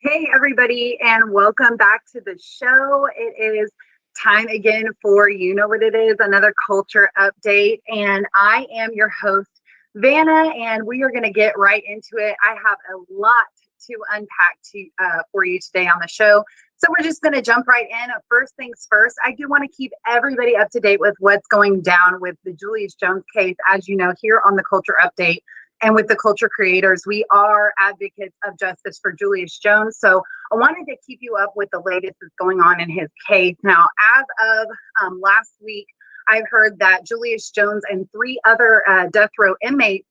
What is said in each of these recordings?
Hey, everybody, and welcome back to the show. It is time again for You Know What It Is, another culture update. And I am your host, Vanna, and we are going to get right into it. I have a lot to unpack for you today on the show. So we're just going to jump right in. First things first, I do want to keep everybody up to date with what's going down with the Julius Jones case. As you know, here on the Culture Update, and with the culture creators, we are advocates of justice for Julius Jones. So I wanted to keep you up with the latest that's going on in his case. Now, as of last week, I've heard that Julius Jones and three other death row inmates,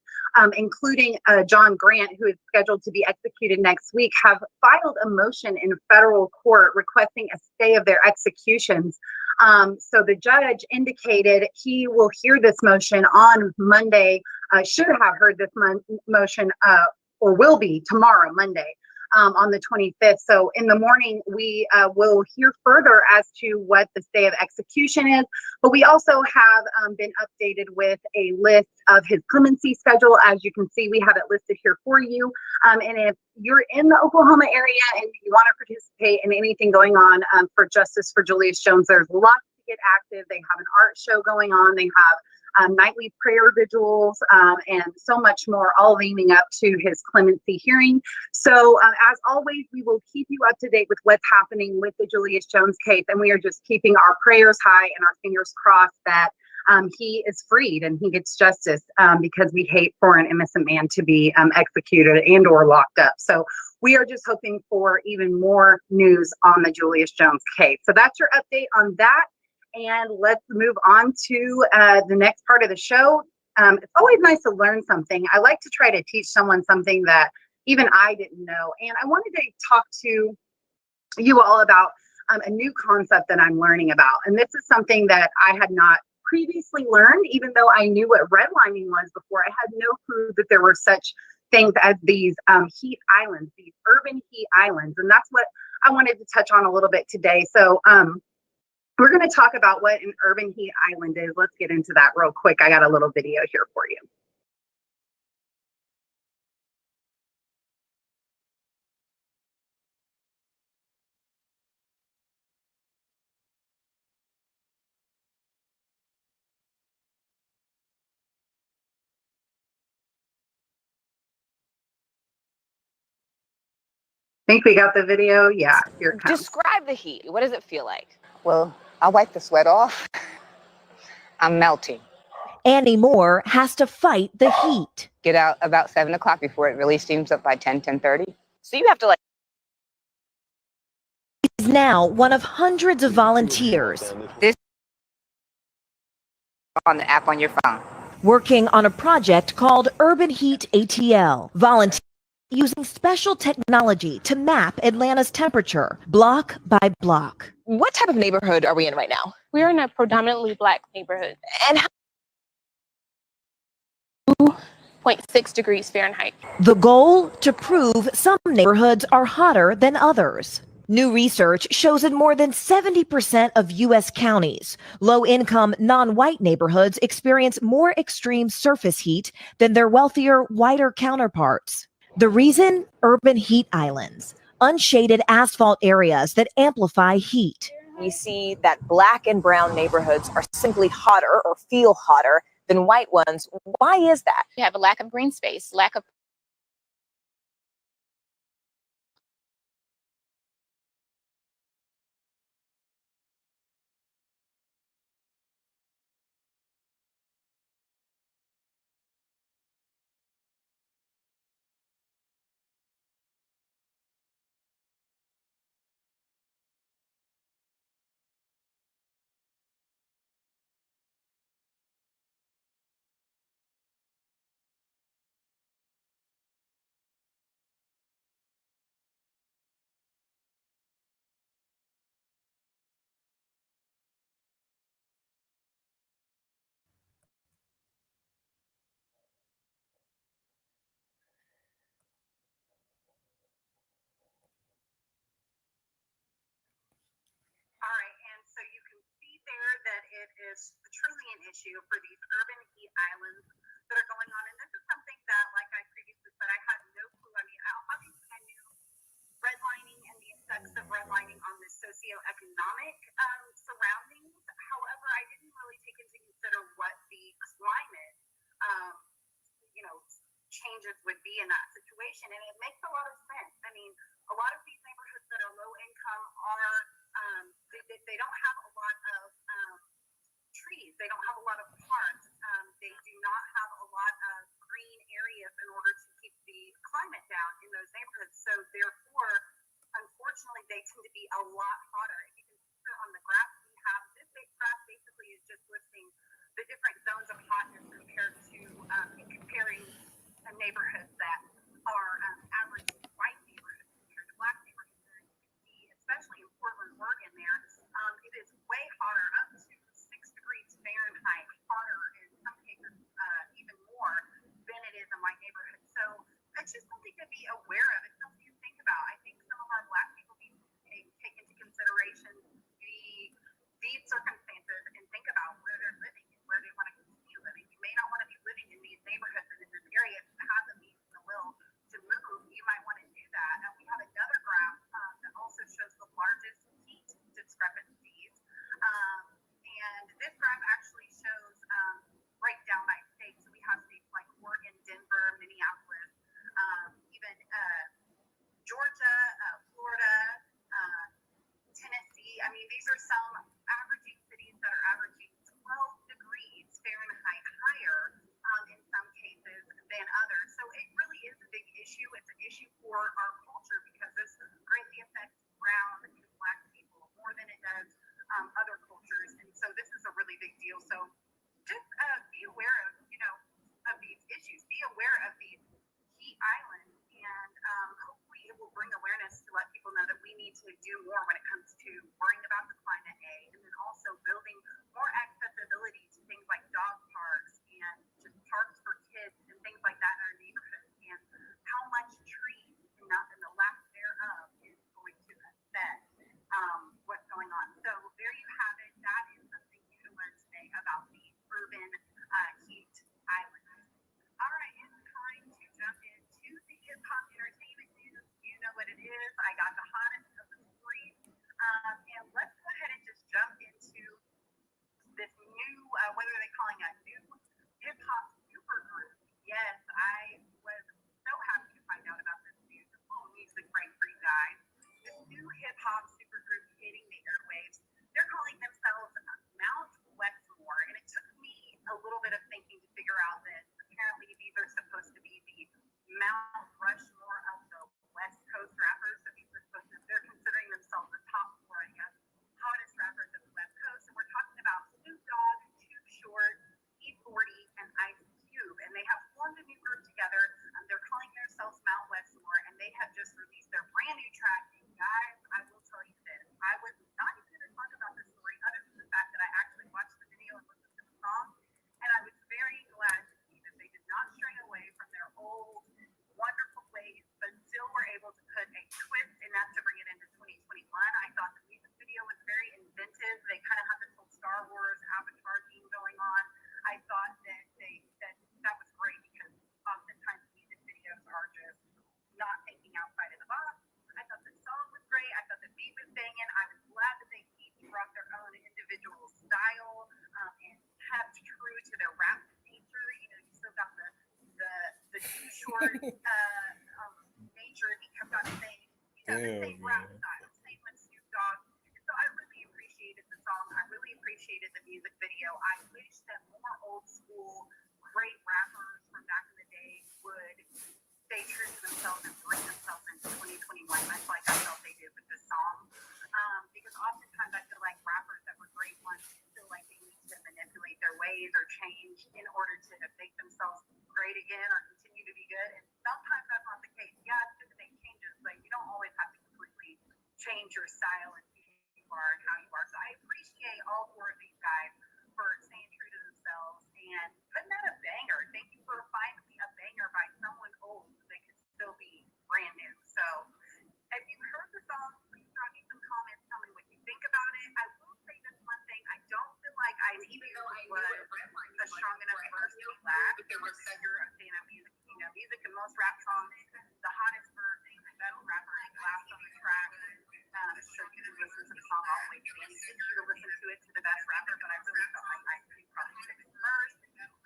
including John Grant, who is scheduled to be executed next week, have filed a motion in federal court requesting a stay of their executions. So the judge indicated he will hear this motion on Monday, should have heard this motion or will be tomorrow, Monday, on the 25th. So in the morning, we will hear further as to what the stay of execution is. But we also have been updated with a list of his clemency schedule. As you can see, we have it listed here for you. And if you're in the Oklahoma area and you want to participate in anything going on for Justice for Julius Jones, there's lots to get active. They have an art show going on. They have nightly prayer vigils, and so much more, all leading up to his clemency hearing. So as always, we will keep you up to date with what's happening with the Julius Jones case. And we are just keeping our prayers high and our fingers crossed that he is freed and he gets justice, because we hate for an innocent man to be executed and or locked up. So we are just hoping for even more news on the Julius Jones case. So that's your update on that. And let's move on to the next part of the show. It's always nice to learn something. I like to try to teach someone something that even I didn't know. And I wanted to talk to you all about a new concept that I'm learning about. And this is something that I had not previously learned, even though I knew what redlining was before. I had no clue that there were such things as these heat islands, these urban heat islands. And that's what I wanted to touch on a little bit today. So, we're going to talk about what an urban heat island is. Let's get into that real quick. I got a little video here for you. Think we got the video? Yeah, here it comes. Describe the heat. What does it feel like? Well, I wipe the sweat off. I'm melting. Annie Moore has to fight the heat. Get out about 7 o'clock before it really steams up by 10:30. So you have to She's now one of hundreds of volunteers. This on the app on your phone. Working on a project called Urban Heat ATL. Volunteers using special technology to map Atlanta's temperature, block by block. What type of neighborhood are we in right now? We're in a predominantly Black neighborhood. And 2.6 degrees Fahrenheit. The goal? To prove some neighborhoods are hotter than others. New research shows in more than 70% of U.S. counties, low-income, non-white neighborhoods experience more extreme surface heat than their wealthier, whiter counterparts. The reason? Urban heat islands, unshaded asphalt areas that amplify heat. we see that Black and brown neighborhoods are simply hotter or feel hotter than white ones. Why is that? You have a lack of green space, lack of All right, and so you can see there that it is truly an issue for these urban heat islands that are going on. And this is something that, like I previously said, I had no clue. I mean, obviously I knew redlining socioeconomic surroundings. However, I didn't really take into consider what the climate, changes would be in that situation. And it makes a lot of sense. I mean, a lot of these neighborhoods that are low income are, they don't have a lot of trees. They don't have a lot of parks. They do not have a lot of green areas in order to keep the climate down in those neighborhoods. So therefore, unfortunately, they tend to be a lot hotter. If you can see on the graph we have, this graph basically is just listing the different zones of hotness compared to comparing neighborhoods that are average white neighborhoods compared to black neighborhoods. And you can see, especially in Portland, Oregon, it is way hotter, up to 6 degrees Fahrenheit hotter in some cases, even more than it is in white neighborhoods. So it's just something to be aware of. It's something to think about. I think some of our black people need to take into consideration these circumstances and think about where they're living and where they want to continue living. You may not want to be living in these neighborhoods and in this area if you have the means and the will to move. You might want to do that. And we have another graph that also shows the largest heat discrepancies. And this graph actually shows breakdown by state. So we have states like Oregon, Denver, Minneapolis, even Georgia, Florida, Tennessee. I mean, these are some averaging cities that are averaging 12 degrees Fahrenheit higher in some cases than others. So it really is a big issue. It's an issue for our culture because this greatly affects brown and black people more than it does other cultures. And so this is a really big deal. So just be aware of, of these issues. Be aware of these heat islands, and hopefully it will bring awareness to let people know that we need to do more when it comes to worrying about the climate, and then also building more accessibility to things like dog parks and just parks for kids and things like that in our neighborhoods, and how much trees and the lack thereof is going to affect what's going on. So there you have it. That is something you can learn today about the urban heat islands. All right, it's time to jump into the hip hop entertainment news. You know what it is. I got the hottest of the stories. And let's go ahead and just jump into this new, what are they calling a new hip hop supergroup? Yes, I was so happy to find out about this news. Oh, music break for you guys. This new hip hop supergroup hitting the airwaves. They're calling themselves Mount Westmore, and it took me a little bit of thinking to figure out that apparently these are supposed to be the Mount Rushmore of the West Coast rappers. So they're considering themselves the top 4, I guess, hottest rappers of the West Coast. And we're talking about Snoop Dogg, Too Short, E40, and Ice Cube. And they have formed a new group together. They're calling themselves Mount Westmore, and they have just released their brand new track. And guys, I will tell you this. I was not even going to talk about this story other than the fact that I actually watched the video and listened to the song. And I was very glad to see that they did not stray away from their old, wonderful ways, but still were able to put a twist in that to bring it into 2021. I thought the music video was very inventive. They kind of had this whole Star Wars Avatar theme going on. I thought that that was great because oftentimes music videos are just not thinking outside of the box. I thought the song was great. I thought the beat was banging. I was glad that they each brought their own individual style and kept true to their rap nature. You still got the Too Short nature. He kept on saying, the same rap style, same with Snoop Dogg. And so I really appreciated the song. I really appreciated the music video. I wish that more old school, great rappers from back in the day would stay true to themselves and bring themselves into 2021, much like I felt they did with this song. Because oftentimes I feel like rappers that were great once feel like they need to manipulate their ways or change in order to make themselves great again or continue to be good. And sometimes that's not the case. Yeah, it's good to make changes, but you don't always have to completely change your style and who you are and how you are. So I appreciate all 4 of these guys for staying true to themselves and putting out a banger. Thank you for finally a banger by someone old so they could still be brand new. So if you heard the song, please drop me some comments. Tell me what you think about it. I will say this one thing. I don't feel like I even though I was a strong enough verse to laugh because you're a fan of music. Music and most rap songs, the hottest verse, the metal rapper, and last on the track. So you can listen to the song all the way to the end. He you to listen to it to the best rapper, but I really felt like I could probably pick it first.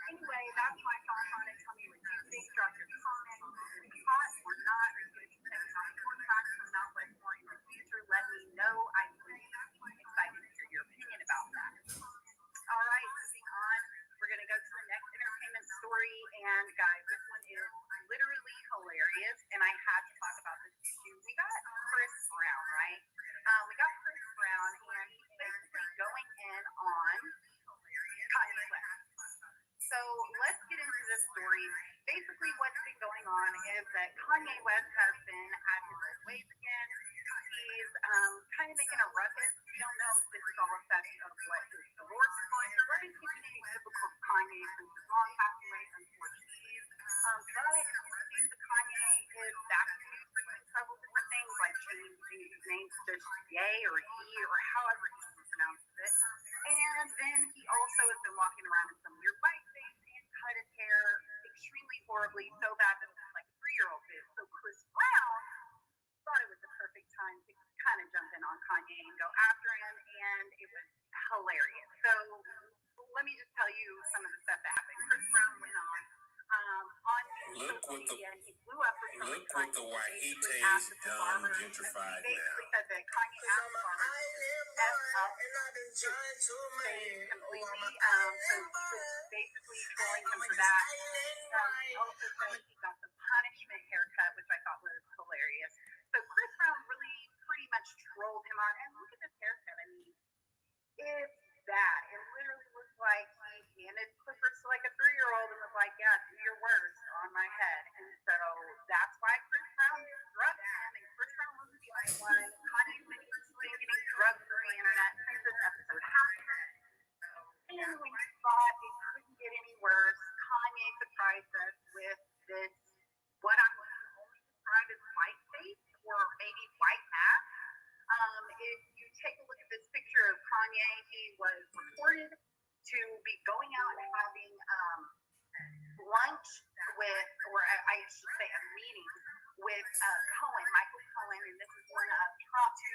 Anyway, that's my thoughts on it. Tell me what you think. Drop your comments. Is it hot or not? Are you going to be checking out more tracks from Not Westmore in the future? Let me know. I'm really excited to hear your opinion about that. All right, moving on. We're going to go to the next entertainment story. And guys, this one is literally hilarious. And I had to talk about this issue. We got Chris Brown, right? We got Chris Brown, and he's basically going in on Kanye West. So let's get into this story. Basically, what's been going on is that Kanye West has been at his old ways again. He's kind of making a ruckus. We don't know if this is all a effect of what his divorce is going through. What is continuing typical Kanye since his mom passed away, unfortunately. But it seems that Kanye is back in the news for several different things, like changing his name to just Ye or E or however he pronounces it. And then he also has been walking around in some weird whiteface and cut his hair extremely horribly, so bad that it looks like a 3-year-old did. So Chris Brown thought it was the perfect time to kind of jump in on Kanye and go after him, and it was hilarious. So let me just tell you some of the stuff that happened. Chris Brown went on social media, and he blew up for some Look what the Wahites done gentrified now. Basically said that Kanye asked the farmers to step up completely. So he was basically trolling him for that. He also said he got the punishment haircut, which I thought was hilarious. So Chris Brown really pretty much trolled him on, and look at this haircut. I mean, it's bad. It literally looks like he handed clippers to like a 3-year-old and was like, yeah, do your worst on my head. And so that's why Chris Brown drugged him. And Chris Brown wasn't the only one. Kanye's been getting drugged through the internet since this episode happened. And when you thought it couldn't get any worse, Kanye surprised us with this, what I'm going to only describe as white face or maybe white mask. If you take a look at this picture of Kanye, he was reported to be going out and having lunch with, or I should say a meeting with Michael Cohen, and this is one of Trump's,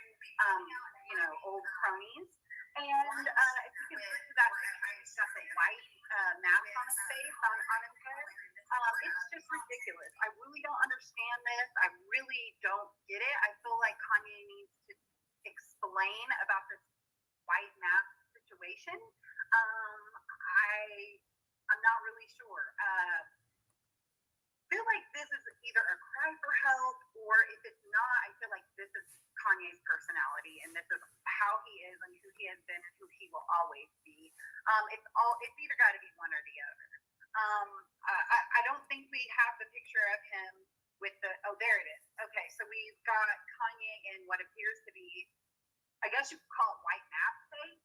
old cronies. And if you can look to that picture, he's got a white mask on his face, on his head. It's just ridiculous. I really don't understand this. I really don't get it. I feel like Kanye needs to explain about this white mask situation. I'm not really sure. I feel like this is either a cry for help, or if it's not, I feel like this is Kanye's personality, and this is how he is and who he has been and who he will always be. It's either got to be one or the other. I don't think we have the picture of him with the, there it is. Okay, so we've got Kanye in what appears to be, I guess you could call it white mask face,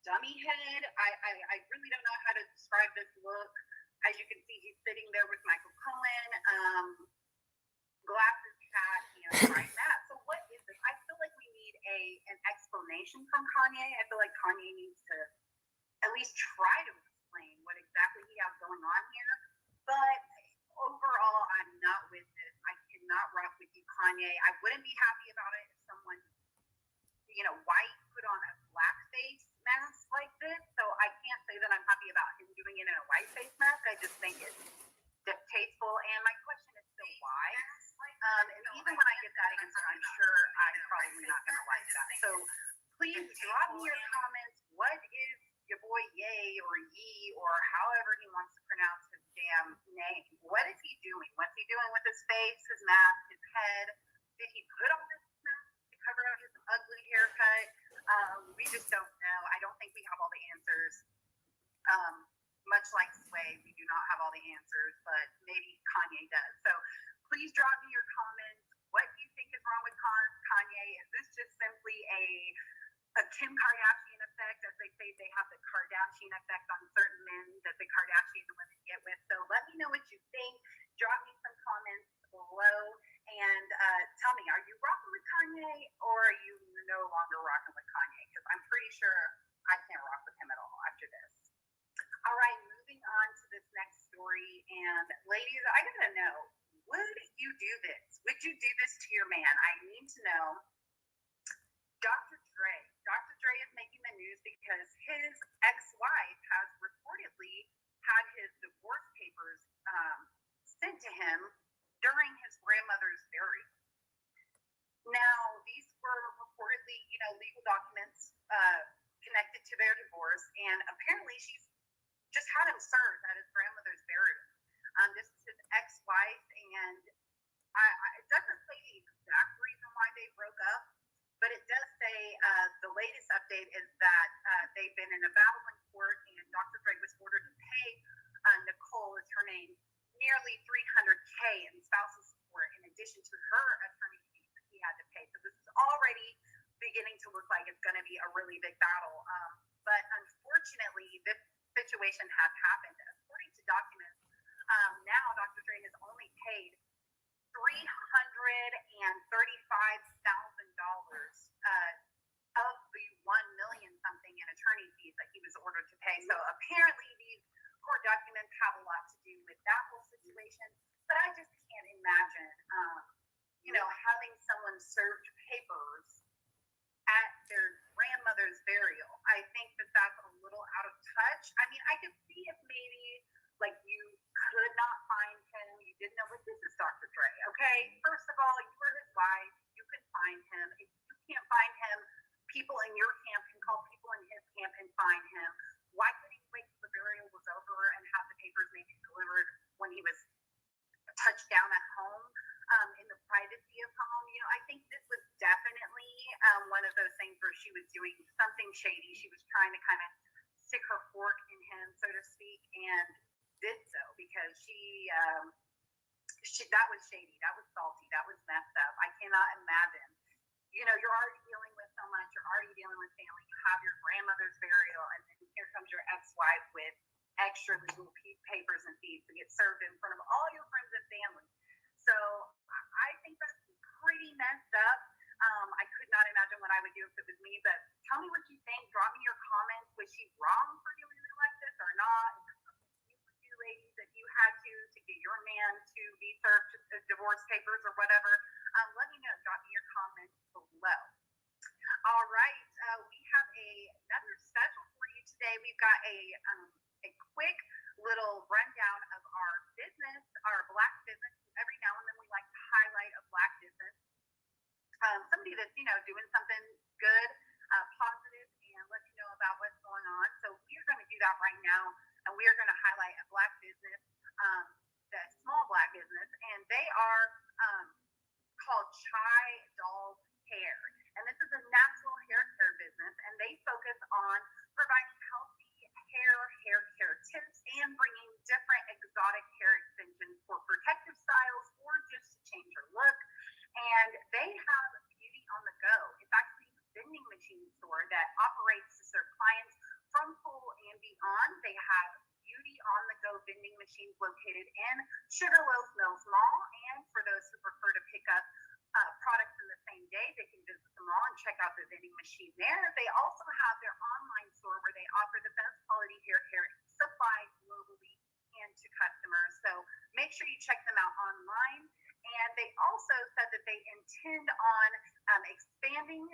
dummy head. I really don't know how to describe this look. As you can see, he's sitting there with Michael Cohen, glasses, hat, and white mask. So what is this? I feel like we need an explanation from Kanye. I feel like Kanye needs to at least try to explain what exactly he has going on here. But overall, I'm not with this. I cannot rock with you, Kanye. I wouldn't be happy about it if someone, white put on a black face mask like this. So I can't say that I'm happy about him doing it in a white face mask. I just think it's distasteful. And my question is still why. And even when I get that answer, I'm sure I'm probably not going to like that. So please drop me your comments. What is your boy Ye or Yee or however he wants to pronounce his damn name? What is he doing? What's he doing with his face, his mask, his head? Did he put on this mask to cover up his ugly haircut? We just don't know. I don't think we have all the answers. Much like Sway, we do not have all the answers, but maybe Kanye does. So please drop me your comments. What do you think is wrong with Kanye? Is this just simply a Kim Kardashian effect? As they say, they have the Kardashian effect on certain men that the Kardashian women get with. So let me know what you think. Drop me some comments below and tell me, are you rocking with Kanye or are you no longer rocking with Kanye? Because I'm pretty sure I can't rock with him at all after this. All right, moving on to this next story. And ladies, I gotta know, would you do this? Would you do this to your man? I need to know. Dr. because his ex-wife has reportedly had his divorce papers sent to him during his grandmother's burial. Now, these were reportedly, legal documents connected to their divorce, and apparently she's just had him served at his grandmother's burial. This is his ex-wife, and it doesn't say the exact reason why they broke up, but it does say the latest update is that they've been in a battle in court, and Dr. Dre was ordered to pay Nicole, is her name, nearly $300K in spousal support in addition to her attorney fees that he had to pay. So this is already beginning to look like it's going to be a really big battle. But unfortunately, this situation has happened. According to documents, now Dr. Dre has only paid $335,000 of the $1 million something in attorney fees that he was ordered to pay. So apparently these court documents have a lot to do with that whole situation. But I just can't imagine, having someone served papers at their grandmother's burial. I think that that's a little out of touch. I mean, I could see if maybe you could not find him, you didn't know, but this is Dr. Dre, okay? First of all, you were his wife, you could find him. If you can't find him, people in your camp can call people in his camp and find him. Why couldn't he wait till the burial was over and have the papers maybe delivered when he was touched down at home, in the privacy of home? I think this was definitely one of those things where she was doing something shady. She was trying to kind of stick her fork in him, so to speak, and did so because she that was shady, that was salty, that was messed up. I cannot imagine. You're already dealing with so much. You're already dealing with family. You have your grandmother's burial, and then here comes your ex-wife with extra legal papers and fees to get served in front of all your friends and family. So I think that's pretty messed up. I could not imagine what I would do if it was me, but tell me what you think. Drop me your comments. Was she wrong for doing it like this or not? You would do, ladies, if you had to get your man to be served divorce papers or whatever. Let me know. Drop me your comments below. All right. We have another special for you today. We've got a quick little rundown of our business, our Black business. Every now and then we like to highlight a Black business. Somebody that's, doing something good, positive, and let you know about what's going on. So we are going to do that right now, and we are going to highlight a Black business, the small Black business, and they are called Chai Doll's Hair. And this is a natural hair care business, and they focus on providing healthy hair care tips and bringing different exotic hair extensions for protective styles or just to change your look. And they have beauty on the go. It's actually a vending machine store that operates to serve clients from pool and beyond. They have beauty on the go vending machines located in Sugarloaf Mills Mall. And for those who prefer to pick up products in the same day, they can visit the mall and check out the vending machine there. They also have their online store where they offer the best quality hair care supplies globally and to customers. So make sure you check them out online. And they also said that they intend on expanding.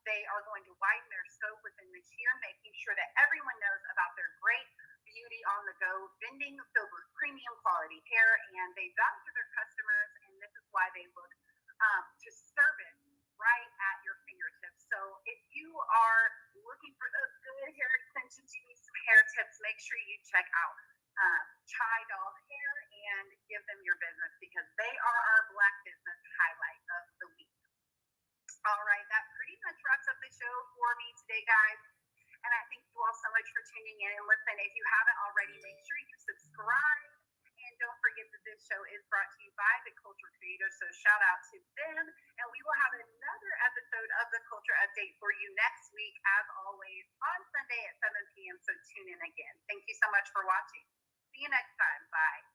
They are going to widen their scope within this year, making sure that everyone knows about their great beauty on the go vending filled with premium quality hair. And they value their customers, and this is why they look to service right at your fingertips. So if you are looking for those good hair extensions, you need some hair tips, make sure you check out Chai Doll Hair and give them your business because they are our Black business highlight of the week. All right, that pretty much wraps up the show for me today, guys. And I thank you all so much for tuning in. And listen, if you haven't already, make sure you subscribe. And don't forget that this show is brought to you by the Culture Creator. So shout out to them. And we will have another episode of the Culture Update for you next week, as always, on Sunday at 7 p.m. So tune in again. Thank you so much for watching. See you next time. Bye.